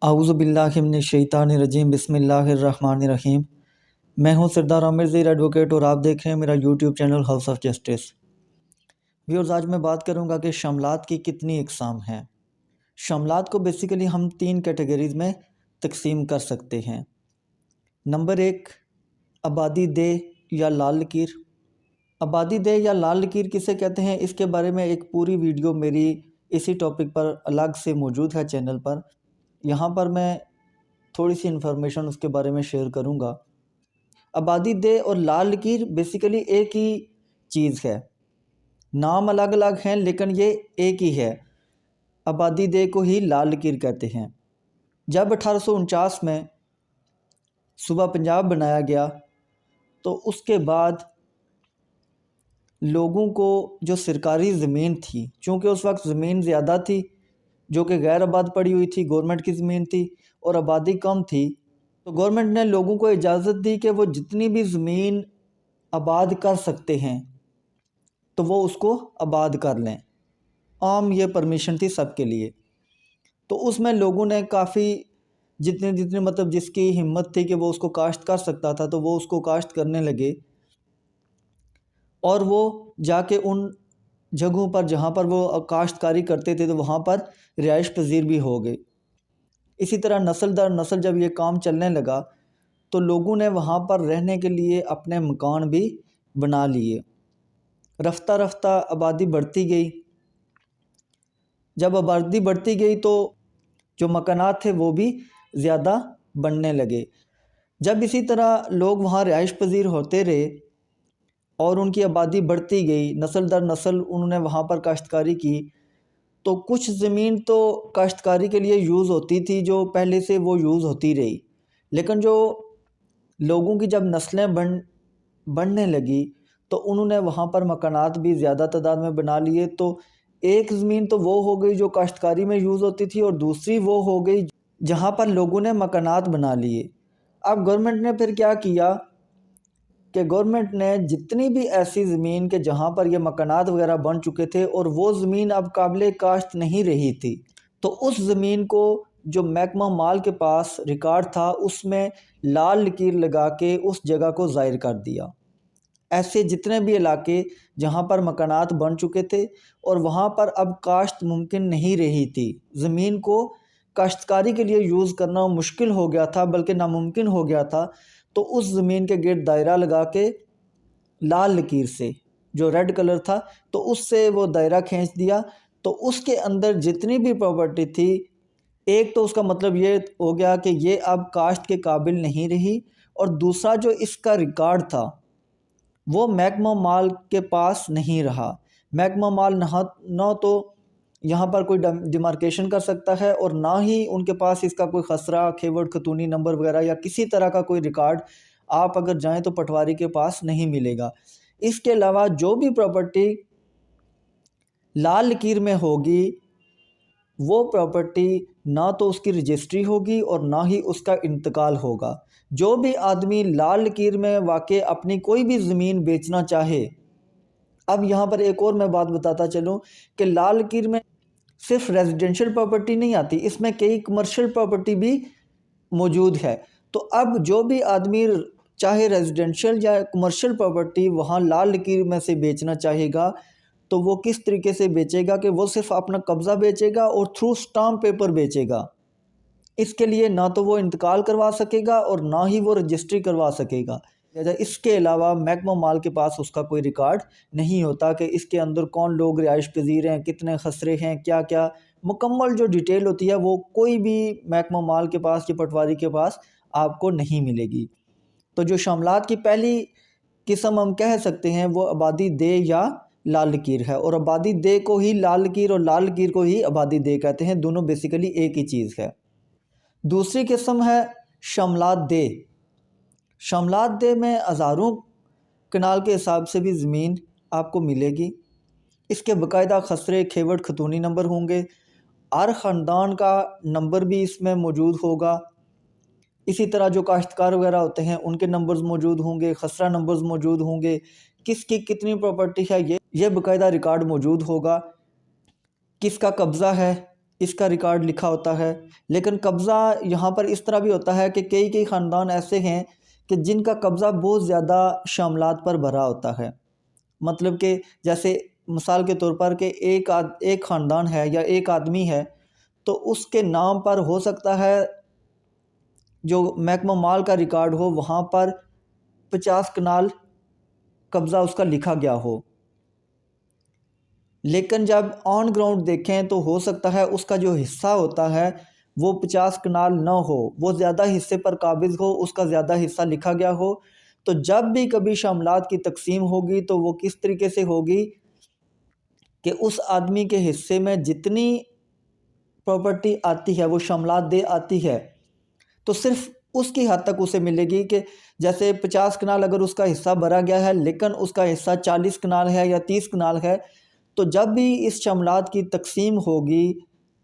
اعوذ باللہ من الشیطان الرجیم بسم اللہ الرحمن الرحیم۔ میں ہوں سردار عامر زیر ایڈوکیٹ اور آپ دیکھ رہے ہیں میرا YouTube channel house of justice. Viewers, آج میں بات کروں گا کہ شاملات کی کتنی اقسام ہیں۔ شاملات کو بیسیکلی ہم 3 کیٹیگریز میں تقسیم کر سکتے ہیں۔ نمبر 1، آبادی دہ یا لال لکیر۔ آبادی دہ یا لال لکیر کسے کہتے ہیں، اس کے بارے میں ایک پوری ویڈیو میری اسی ٹاپک پر الگ سے موجود ہے چینل پر۔ یہاں پر میں تھوڑی سی انفارمیشن اس کے بارے میں شیئر کروں گا۔ آبادی دہ اور لال لکیر بیسیکلی ایک ہی چیز ہے، نام الگ الگ ہیں لیکن یہ ایک ہی ہے۔ آبادی دہ کو ہی لال لکیر کہتے ہیں۔ جب 1849 میں صوبہ پنجاب بنایا گیا تو اس کے بعد لوگوں کو جو سرکاری زمین تھی، چونکہ اس وقت زمین زیادہ تھی جو کہ غیر آباد پڑی ہوئی تھی، گورنمنٹ کی زمین تھی اور آبادی کم تھی، تو گورنمنٹ نے لوگوں کو اجازت دی کہ وہ جتنی بھی زمین آباد کر سکتے ہیں تو وہ اس کو آباد کر لیں۔ عام یہ پرمیشن تھی سب کے لیے۔ تو اس میں لوگوں نے کافی جتنے مطلب جس کی ہمت تھی کہ وہ اس کو کاشت کر سکتا تھا تو وہ اس کو کاشت کرنے لگے، اور وہ جا کے ان جگہوں پر جہاں پر وہ کاشتکاری کرتے تھے تو وہاں پر رہائش پذیر بھی ہو گئے۔ اسی طرح نسل در نسل جب یہ کام چلنے لگا تو لوگوں نے وہاں پر رہنے کے لیے اپنے مکان بھی بنا لیے۔ رفتہ رفتہ آبادی بڑھتی گئی۔ جب آبادی بڑھتی گئی تو جو مکانات تھے وہ بھی زیادہ بننے لگے۔ جب اسی طرح لوگ وہاں رہائش پذیر ہوتے رہے اور ان کی آبادی بڑھتی گئی، نسل در نسل انہوں نے وہاں پر کاشتکاری کی، تو کچھ زمین تو کاشتکاری کے لیے یوز ہوتی تھی جو پہلے سے وہ یوز ہوتی رہی، لیکن جو لوگوں کی جب نسلیں بڑھنے لگی تو انہوں نے وہاں پر مکانات بھی زیادہ تعداد میں بنا لیے۔ تو ایک زمین تو وہ ہو گئی جو کاشتکاری میں یوز ہوتی تھی اور دوسری وہ ہو گئی جہاں پر لوگوں نے مکانات بنا لیے۔ اب گورنمنٹ نے پھر کیا کیا کہ گورنمنٹ نے جتنی بھی ایسی زمین کہ جہاں پر یہ مکانات وغیرہ بن چکے تھے اور وہ زمین اب قابل کاشت نہیں رہی تھی، تو اس زمین کو جو محکمہ مال کے پاس ریکارڈ تھا اس میں لال لکیر لگا کے اس جگہ کو ظاہر کر دیا۔ ایسے جتنے بھی علاقے جہاں پر مکانات بن چکے تھے اور وہاں پر اب کاشت ممکن نہیں رہی تھی، زمین کو کاشتکاری کے لیے یوز کرنا مشکل ہو گیا تھا بلکہ ناممکن ہو گیا تھا، تو اس زمین کے گرد دائرہ لگا کے لال لکیر سے جو ریڈ کلر تھا تو اس سے وہ دائرہ کھینچ دیا، تو اس کے اندر جتنی بھی پراپرٹی تھی، ایک تو اس کا مطلب یہ ہو گیا کہ یہ اب کاشت کے قابل نہیں رہی، اور دوسرا جو اس کا ریکارڈ تھا وہ محکمہ مال کے پاس نہیں رہا۔ محکمہ مال نہ تو یہاں پر کوئی ڈیمارکیشن کر سکتا ہے اور نہ ہی ان کے پاس اس کا کوئی خسرہ، کھیوٹ، خطونی نمبر وغیرہ یا کسی طرح کا کوئی ریکارڈ آپ اگر جائیں تو پٹواری کے پاس نہیں ملے گا۔ اس کے علاوہ جو بھی پراپرٹی لال لکیر میں ہوگی وہ پراپرٹی نہ تو اس کی رجسٹری ہوگی اور نہ ہی اس کا انتقال ہوگا۔ جو بھی آدمی لال لکیر میں واقع اپنی کوئی بھی زمین بیچنا چاہے، اب یہاں پر ایک اور میں بات بتاتا چلوں کہ لال لکیر میں صرف ریزیڈنشل پراپرٹی نہیں آتی، اس میں کئی کمرشل پراپرٹی بھی موجود ہے۔ تو اب جو بھی آدمی چاہے ریزیڈنشل یا کمرشل پراپرٹی وہاں لال لکیر میں سے بیچنا چاہے گا تو وہ کس طریقے سے بیچے گا کہ وہ صرف اپنا قبضہ بیچے گا اور تھرو سٹامپ پیپر بیچے گا۔ اس کے لیے نہ تو وہ انتقال کروا سکے گا اور نہ ہی وہ رجسٹری کروا سکے گا۔ اس کے علاوہ محکمہ مال کے پاس اس کا کوئی ریکارڈ نہیں ہوتا کہ اس کے اندر کون لوگ رہائش پذیر ہیں، کتنے خسرے ہیں، کیا کیا مکمل جو ڈیٹیل ہوتی ہے وہ کوئی بھی محکمہ مال کے پاس یا پٹواری کے پاس آپ کو نہیں ملے گی۔ تو جو شاملات کی پہلی قسم ہم کہہ سکتے ہیں وہ آبادی دہ یا لال لکیر ہے، اور آبادی دہ کو ہی لال لکیر اور لال لکیر کو ہی آبادی دہ کہتے ہیں، دونوں بیسیکلی ایک ہی چیز ہے۔ دوسری قسم ہے شاملات دہ۔ شاملات دہ میں ہزاروں کنال کے حساب سے بھی زمین آپ کو ملے گی۔ اس کے باقاعدہ خسرے، کھیوٹ، خطونی نمبر ہوں گے، ہر خاندان کا نمبر بھی اس میں موجود ہوگا۔ اسی طرح جو کاشتکار وغیرہ ہوتے ہیں ان کے نمبرز موجود ہوں گے، خسرہ نمبرز موجود ہوں گے، کس کی کتنی پراپرٹی ہے یہ باقاعدہ ریکارڈ موجود ہوگا، کس کا قبضہ ہے، اس کا ریکارڈ لکھا ہوتا ہے، لیکن قبضہ یہاں پر اس طرح بھی ہوتا ہے کہ کئی خاندان ایسے ہیں کہ جن کا قبضہ بہت زیادہ شاملات پر بھرا ہوتا ہے۔ مطلب کہ جیسے مثال کے طور پر کہ ایک خاندان ہے یا ایک آدمی ہے، تو اس کے نام پر ہو سکتا ہے جو محکمہ مال کا ریکارڈ ہو وہاں پر 50 کنال قبضہ اس کا لکھا گیا ہو، لیکن جب آن گراؤنڈ دیکھیں تو ہو سکتا ہے اس کا جو حصہ ہوتا ہے وہ 50 کنال نہ ہو، وہ زیادہ حصے پر قابض ہو، اس کا زیادہ حصہ لکھا گیا ہو۔ تو جب بھی کبھی شاملات کی تقسیم ہوگی تو وہ کس طریقے سے ہوگی کہ اس آدمی کے حصے میں جتنی پراپرٹی آتی ہے وہ شاملات دے آتی ہے تو صرف اس کی حد تک اسے ملے گی، کہ جیسے 50 کنال اگر اس کا حصہ بھرا گیا ہے لیکن اس کا حصہ 40 کنال ہے یا 30 کنال ہے، تو جب بھی اس شاملات کی تقسیم ہوگی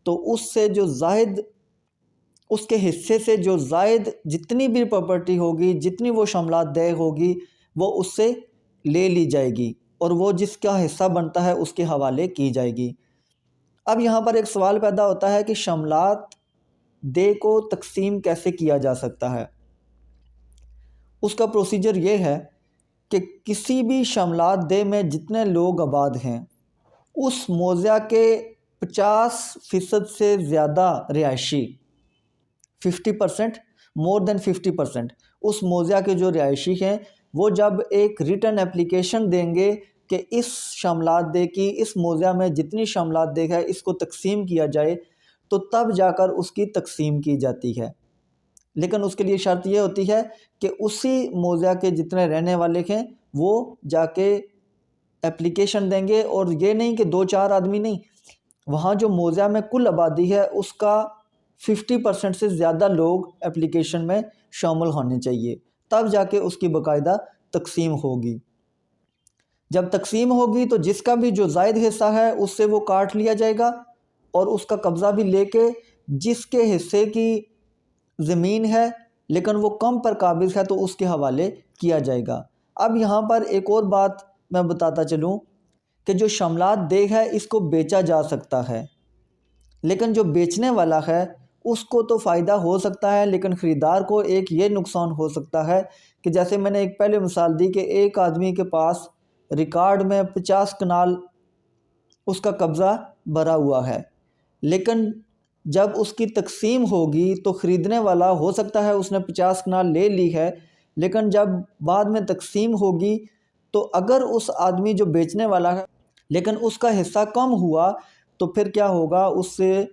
تو اس سے جو زائد، اس کے حصے سے جو زائد جتنی بھی پراپرٹی ہوگی، جتنی وہ شاملات دے ہوگی، وہ اس سے لے لی جائے گی اور وہ جس کا حصہ بنتا ہے اس کے حوالے کی جائے گی۔ اب یہاں پر ایک سوال پیدا ہوتا ہے کہ شاملات دے کو تقسیم کیسے کیا جا سکتا ہے؟ اس کا پروسیجر یہ ہے کہ کسی بھی شاملات دے میں جتنے لوگ آباد ہیں اس موضع کے 50% سے زیادہ رہائشی، 50%، مور دین 50%، اس موضع کے جو رہائشی ہیں وہ جب ایک ریٹن اپلیکیشن دیں گے کہ اس شاملات دے کی، اس موضع میں جتنی شاملات دے ہے اس کو تقسیم کیا جائے، تو تب جا کر اس کی تقسیم کی جاتی ہے۔ لیکن اس کے لیے شرط یہ ہوتی ہے کہ اسی موضع کے جتنے رہنے والے ہیں وہ جا کے اپلیکیشن دیں گے، اور یہ نہیں کہ 2-4 آدمی نہیں، وہاں جو موضع میں کل آبادی ہے اس کا 50% سے زیادہ لوگ اپلیکیشن میں شامل ہونے چاہیے، تب جا کے اس کی باقاعدہ تقسیم ہوگی۔ جب تقسیم ہوگی تو جس کا بھی جو زائد حصہ ہے اس سے وہ کاٹ لیا جائے گا، اور اس کا قبضہ بھی لے کے جس کے حصے کی زمین ہے لیکن وہ کم پر قابض ہے تو اس کے حوالے کیا جائے گا۔ اب یہاں پر ایک اور بات میں بتاتا چلوں کہ جو شاملات دے ہے اس کو بیچا جا سکتا ہے، لیکن جو بیچنے والا ہے اس کو تو فائدہ ہو سکتا ہے، لیکن خریدار کو ایک یہ نقصان ہو سکتا ہے کہ جیسے میں نے ایک پہلے مثال دی کہ ایک آدمی کے پاس ریکارڈ میں 50 کنال اس کا قبضہ بھرا ہوا ہے، لیکن جب اس کی تقسیم ہوگی تو خریدنے والا ہو سکتا ہے اس نے 50 کنال لے لی ہے، لیکن جب بعد میں تقسیم ہوگی تو اگر اس آدمی جو بیچنے والا ہے لیکن اس کا حصہ کم ہوا تو پھر کیا ہوگا، اس سے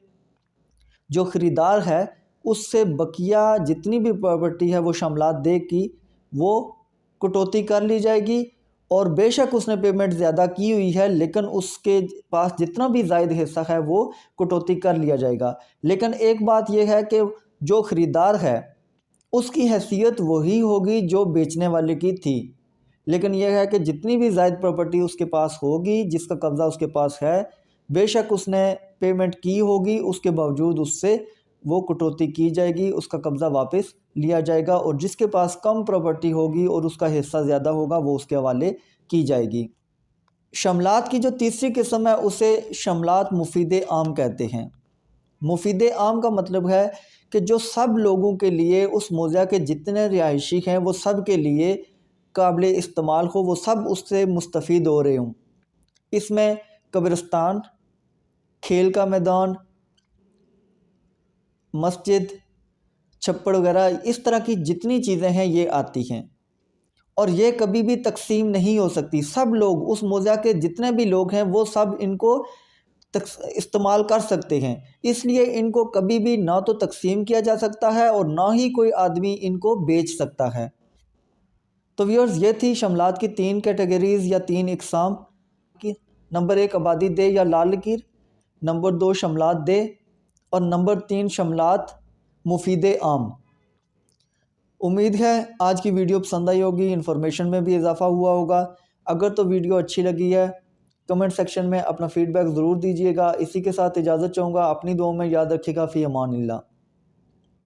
جو خریدار ہے اس سے بقیہ جتنی بھی پراپرٹی ہے وہ شاملات دے کی وہ کٹوتی کر لی جائے گی، اور بے شک اس نے پیمنٹ زیادہ کی ہوئی ہے لیکن اس کے پاس جتنا بھی زائد حصہ ہے وہ کٹوتی کر لیا جائے گا۔ لیکن ایک بات یہ ہے کہ جو خریدار ہے اس کی حیثیت وہی ہوگی جو بیچنے والے کی تھی، لیکن یہ ہے کہ جتنی بھی زائد پراپرٹی اس کے پاس ہوگی، جس کا قبضہ اس کے پاس ہے، بے شک اس نے پیمنٹ کی ہوگی، اس کے باوجود اس سے وہ کٹوتی کی جائے گی، اس کا قبضہ واپس لیا جائے گا، اور جس کے پاس کم پراپرٹی ہوگی اور اس کا حصہ زیادہ ہوگا وہ اس کے حوالے کی جائے گی۔ شاملات کی جو تیسری قسم ہے اسے شاملات مفید عام کہتے ہیں۔ مفید عام کا مطلب ہے کہ جو سب لوگوں کے لیے اس موضع کے جتنے رہائشی ہیں وہ سب کے لیے قابل استعمال ہو، وہ سب اس سے مستفید ہو رہے ہوں۔ اس میں قبرستان، کھیل کا میدان، مسجد، چھپڑ وغیرہ، اس طرح کی جتنی چیزیں ہیں یہ آتی ہیں، اور یہ کبھی بھی تقسیم نہیں ہو سکتی۔ سب لوگ، اس موضع کے جتنے بھی لوگ ہیں وہ سب ان کو استعمال کر سکتے ہیں، اس لیے ان کو کبھی بھی نہ تو تقسیم کیا جا سکتا ہے اور نہ ہی کوئی آدمی ان کو بیچ سکتا ہے۔ تو ویورز، یہ تھی شاملات کی 3 کیٹیگریز یا 3 اقسام کی۔ نمبر 1 آبادی دے یا لال لکیر، نمبر 2 شاملات دے، اور نمبر 3 شاملات مفید عام۔ امید ہے آج کی ویڈیو پسند آئی ہوگی، انفارمیشن میں بھی اضافہ ہوا ہوگا۔ اگر تو ویڈیو اچھی لگی ہے کمنٹ سیکشن میں اپنا فیڈ بیک ضرور دیجیے گا۔ اسی کے ساتھ اجازت چاہوں گا، اپنی دعاؤں میں یاد رکھیے گا۔ فی امان اللہ۔